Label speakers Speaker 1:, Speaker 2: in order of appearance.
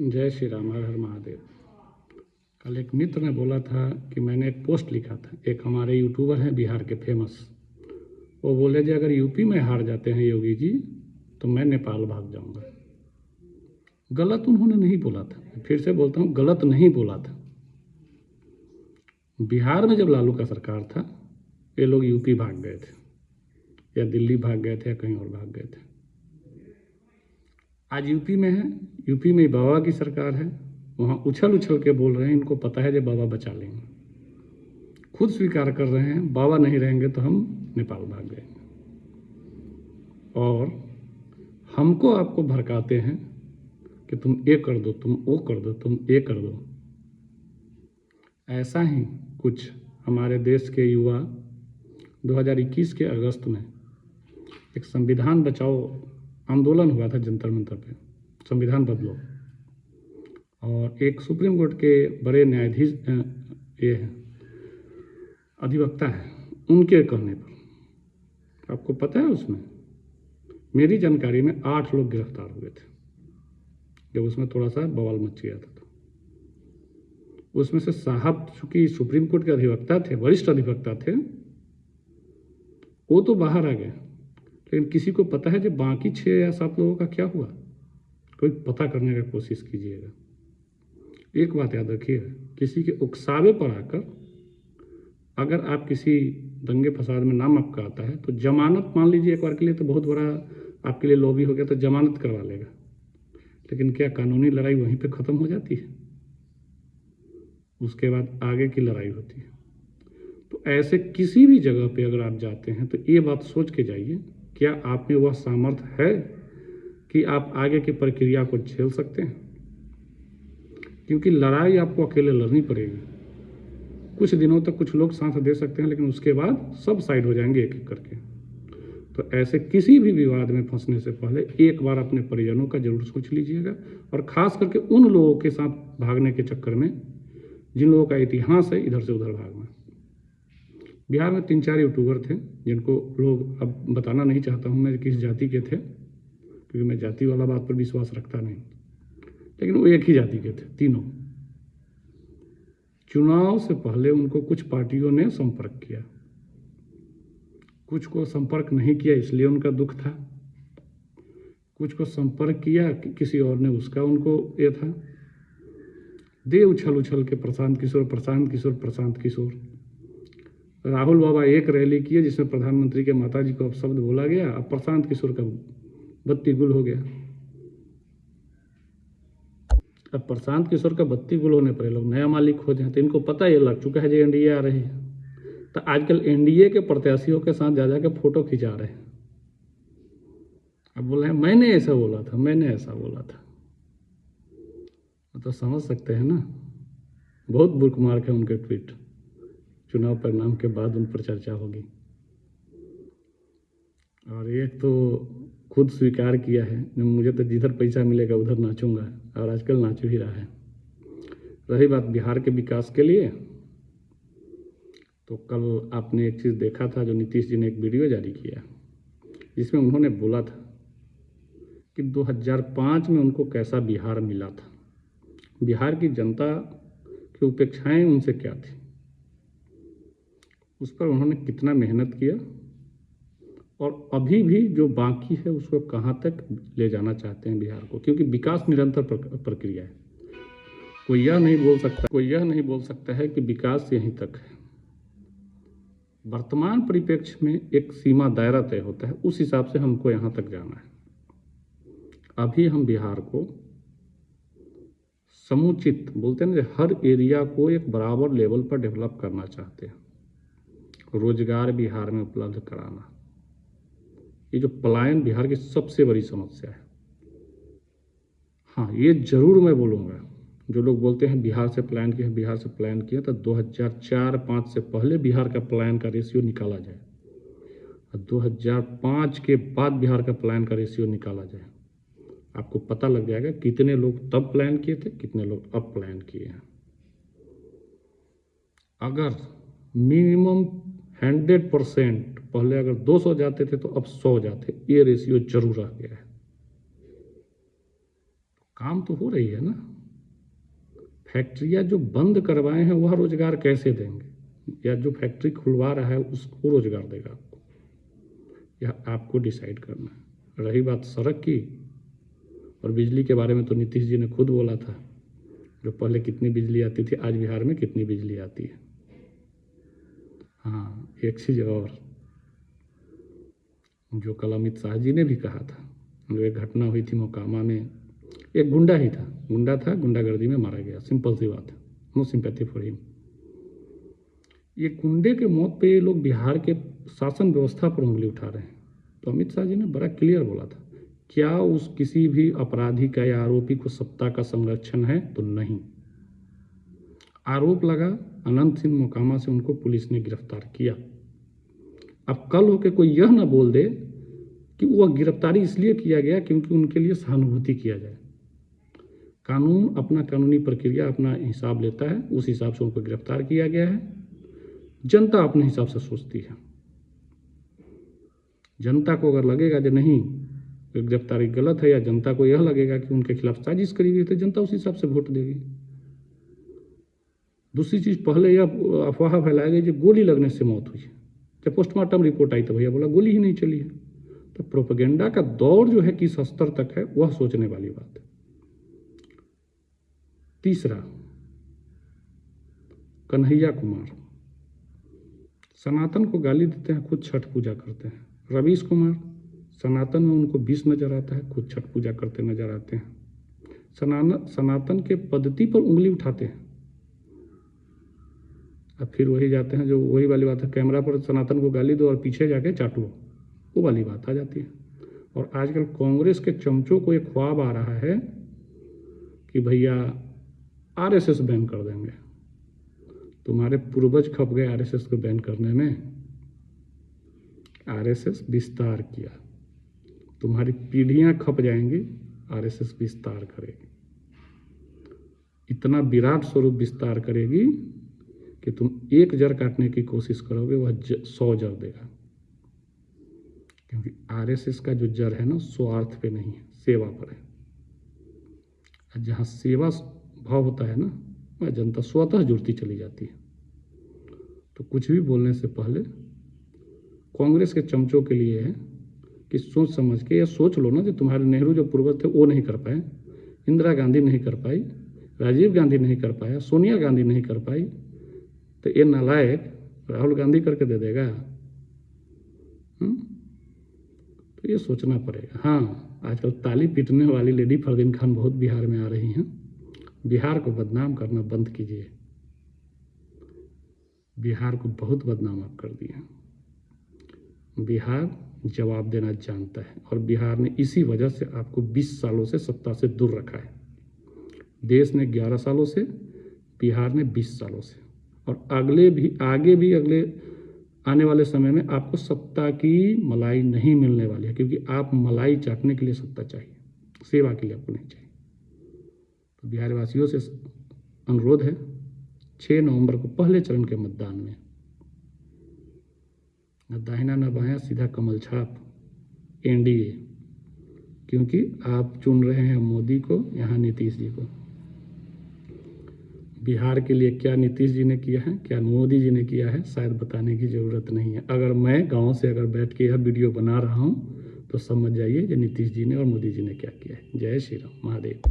Speaker 1: जय श्री राम, हर हर महादेव। कल एक मित्र ने बोला था कि मैंने एक पोस्ट लिखा था। एक हमारे यूट्यूबर हैं बिहार के फेमस, वो बोले जी अगर यूपी में हार जाते हैं योगी जी तो मैं नेपाल भाग जाऊंगा। गलत उन्होंने नहीं बोला था, फिर से बोलता हूँ, गलत नहीं बोला था। बिहार में जब लालू का सरकार था ये लोग यूपी भाग गए थे या दिल्ली भाग गए थे या कहीं और भाग गए थे। आज यूपी में है, यूपी में बाबा की सरकार है, वहाँ उछल उछल के बोल रहे हैं इनको पता है जो बाबा बचा लेंगे। खुद स्वीकार कर रहे हैं बाबा नहीं रहेंगे तो हम नेपाल भाग जाएंगे। और हमको आपको भड़काते हैं कि तुम ये कर दो, तुम वो कर दो, तुम ये कर दो। ऐसा ही कुछ हमारे देश के युवा 2021 के अगस्त में एक संविधान बचाओ आंदोलन हुआ था जंतर मंतर पे, संविधान बदलो। और एक सुप्रीम कोर्ट के बड़े न्यायाधीश ये हैं, अधिवक्ता है, उनके कहने पर आपको पता है उसमें मेरी जानकारी में 8 लोग गिरफ्तार हुए थे जब उसमें थोड़ा सा बवाल मच गया था। तो उसमें से साहब चूंकि सुप्रीम कोर्ट के अधिवक्ता थे, वरिष्ठ अधिवक्ता थे, वो तो बाहर आ गए, लेकिन किसी को पता है जो बाकी 6 या 7 लोगों का क्या हुआ? कोई पता करने का कोशिश कीजिएगा। एक बात याद रखिएगा, किसी के उकसावे पर आकर अगर आप किसी दंगे फसाद में नाम आपका आता है तो जमानत, मान लीजिए एक बार के लिए तो बहुत बड़ा आपके लिए लॉबी हो गया तो जमानत करवा लेगा, लेकिन क्या कानूनी लड़ाई वहीं पे ख़त्म हो जाती है? उसके बाद आगे की लड़ाई होती है। तो ऐसे किसी भी जगह पे अगर आप जाते हैं तो ये बात सोच के जाइए, क्या आप में वह सामर्थ्य है कि आप आगे की प्रक्रिया को झेल सकते हैं? क्योंकि लड़ाई आपको अकेले लड़नी पड़ेगी। कुछ दिनों तक कुछ लोग साथ दे सकते हैं, लेकिन उसके बाद सब साइड हो जाएंगे एक एक करके। तो ऐसे किसी भी विवाद में फंसने से पहले एक बार अपने परिजनों का जरूर सोच लीजिएगा, और खास करके उन लोगों के साथ भागने के चक्कर में जिन लोगों का इतिहास है इधर से उधर भागना। बिहार में 3-4 यूट्यूबर थे जिनको लोग, अब बताना नहीं चाहता हूँ मैं किस जाति के थे, क्योंकि मैं जाति वाला बात पर विश्वास रखता नहीं, लेकिन वो एक ही जाति के थे तीनों। चुनाव से पहले उनको कुछ पार्टियों ने संपर्क किया, कुछ को संपर्क नहीं किया इसलिए उनका दुख था, कुछ को संपर्क किया कि किसी और ने उसका उनको ये था। दे उछल उछल के प्रशांत किशोर। राहुल बाबा एक रैली किए जिसमें प्रधानमंत्री के माताजी को अपशब्द बोला गया, अब प्रशांत किशोर का बत्ती गुल हो गया। अब प्रशांत किशोर का बत्ती गुल होने पर लोग नया मालिक खोजे हैं, तो इनको पता ये लग चुका है जो एनडीए आ रही है, तो आजकल एनडीए के प्रत्याशियों के साथ जा जा के फोटो खिंचा रहे हैं। अब बोल रहे हैं मैंने ऐसा बोला था, मैंने ऐसा बोला था। तो समझ सकते हैं ना, बहुत बुकमार्क है उनके ट्वीट। चुनाव परिणाम के बाद उन पर चर्चा होगी। और एक तो खुद स्वीकार किया है, मुझे तो जिधर पैसा मिलेगा उधर नाचूंगा, और आजकल नाच ही रहा है। रही बात बिहार के विकास के लिए, तो कल आपने एक चीज़ देखा था जो नीतीश जी ने एक वीडियो जारी किया जिसमें उन्होंने बोला था कि 2005 में उनको कैसा बिहार मिला था, बिहार की जनता की उपेक्षाएं उनसे क्या थी, उस पर उन्होंने कितना मेहनत किया और अभी भी जो बाकी है उसको कहाँ तक ले जाना चाहते हैं बिहार को। क्योंकि विकास निरंतर प्रक्रिया है, कोई यह नहीं बोल सकता है कि विकास यहीं तक है। वर्तमान परिप्रेक्ष्य में एक सीमा दायरा तय होता है, उस हिसाब से हमको यहाँ तक जाना है। अभी हम बिहार को समुचित, बोलते हैं ना, हर एरिया को एक बराबर लेवल पर डेवलप करना चाहते हैं। रोजगार बिहार में उपलब्ध कराना, ये जो पलायन बिहार की सबसे बड़ी समस्या है। हाँ, ये जरूर मैं बोलूँगा, जो लोग बोलते हैं बिहार से पलायन किया, तो 2004-05 से पहले बिहार का पलायन का रेशियो निकाला जाए और 2005 के बाद बिहार का पलायन का रेशियो निकाला जाए, आपको पता लग जाएगा कितने लोग तब पलायन किए थे, कितने लोग अब पलायन किए हैं। अगर मिनिमम 100% पहले अगर 200 जाते थे तो अब 100 जाते, ये रेशियो जरूर आ गया है। काम तो हो रही है ना। फैक्ट्रियाँ जो बंद करवाए हैं वह रोजगार कैसे देंगे, या जो फैक्ट्री खुलवा रहा है उसको रोजगार देगा आपको, यह आपको डिसाइड करना है। रही बात सड़क की और बिजली के बारे में, तो नीतीश जी ने खुद बोला था, जो पहले कितनी बिजली आती थी, आज बिहार में कितनी बिजली आती है। हाँ, एक चीज़ और, जो कल अमित शाह जी ने भी कहा था, जो एक घटना हुई थी मोकामा में, एक गुंडा ही था, गुंडागर्दी में मारा गया, सिंपल सी बात है, नो सिंपैथी फॉर हिम। ये गुंडे के मौत पे ये लोग बिहार के शासन व्यवस्था पर उंगली उठा रहे हैं। तो अमित शाह जी ने बड़ा क्लियर बोला था, क्या उस किसी भी अपराधी का या आरोपी को सत्ता का संरक्षण है? तो नहीं। आरोप लगा, अनंत सिंह मोकामा से उनको पुलिस ने गिरफ्तार किया। अब कल होके कोई यह ना बोल दे कि वह गिरफ्तारी इसलिए किया गया क्योंकि उनके लिए सहानुभूति किया जाए। कानून अपना कानूनी प्रक्रिया अपना हिसाब लेता है, उस हिसाब से उनको गिरफ्तार किया गया है। जनता अपने हिसाब से सोचती है। जनता को अगर लगेगा कि नहीं गिरफ्तारी गलत है, या जनता को यह लगेगा कि उनके खिलाफ साजिश करी गई, तो जनता उस हिसाब से वोट देगी। दूसरी चीज़, पहले यह अफवाह फैलाई गई कि गोली लगने से मौत हुई है। जब पोस्टमार्टम रिपोर्ट आई तो भैया बोला गोली ही नहीं चली है। तो प्रोपेगेंडा का दौर जो है किस स्तर तक है, वह सोचने वाली बात है। तीसरा, कन्हैया कुमार सनातन को गाली देते हैं, खुद छठ पूजा करते हैं। रवीश कुमार, सनातन में उनको विष नजर आता है, खुद छठ पूजा करते नजर आते हैं। सनातन के पद्धति पर उंगली उठाते हैं। अब फिर वही जाते हैं, जो वही वाली बात है, कैमरा पर सनातन को गाली दो और पीछे जाके चाटो, वो वाली बात आ जाती है। और आजकल कांग्रेस के चमचों को एक ख्वाब आ रहा है कि भैया आरएसएस बैन कर देंगे। तुम्हारे पूर्वज खप गए आरएसएस को बैन करने में, आरएसएस विस्तार किया, तुम्हारी पीढ़ियां खप जाएंगी, आरएसएस विस्तार करेगी। इतना विराट स्वरूप विस्तार करेगी कि तुम एक जड़ काटने की कोशिश करोगे, वह 100 जड़ देगा। क्योंकि आरएसएस का जो जड़ है ना, स्वार्थ पे नहीं है, सेवा पर है। जहाँ सेवा भाव होता है ना, वह जनता स्वतः जुड़ती चली जाती है। तो कुछ भी बोलने से पहले कांग्रेस के चमचों के लिए है कि सोच समझ के, या सोच लो ना, जो तुम्हारे नेहरू जो पूर्वज थे वो नहीं कर पाए, इंदिरा गांधी नहीं कर पाई, राजीव गांधी नहीं कर पाया, सोनिया गांधी नहीं कर पाई, तो ये नालायक राहुल गांधी करके दे देगा। तो ये सोचना पड़ेगा। हाँ, आजकल ताली पीटने वाली लेडी फरदीन खान बहुत बिहार में आ रही हैं। बिहार को बदनाम करना बंद कीजिए। बिहार को बहुत बदनाम आप कर दिए हैं। बिहार जवाब देना जानता है, और बिहार ने इसी वजह से आपको 20 सालों से सत्ता से दूर रखा है। देश ने 11 सालों से, बिहार ने 20 सालों से, और आगे भी अगले आने वाले समय में आपको सत्ता की मलाई नहीं मिलने वाली है, क्योंकि आप मलाई चाटने के लिए सत्ता चाहिए, सेवा के लिए आपको नहीं चाहिए। तो बिहार वासियों से अनुरोध है, 6 नवंबर को पहले चरण के मतदान में न दाहिना न बायां, सीधा कमल छाप एनडीए, क्योंकि आप चुन रहे हैं मोदी को, यहाँ नीतीश जी को। बिहार के लिए क्या नीतीश जी ने किया है, क्या मोदी जी ने किया है, शायद बताने की ज़रूरत नहीं है। अगर मैं गांव से अगर बैठ के यह वीडियो बना रहा हूं तो समझ जाइए कि नीतीश जी ने और मोदी जी ने क्या किया है। जय श्री राम, महादेव।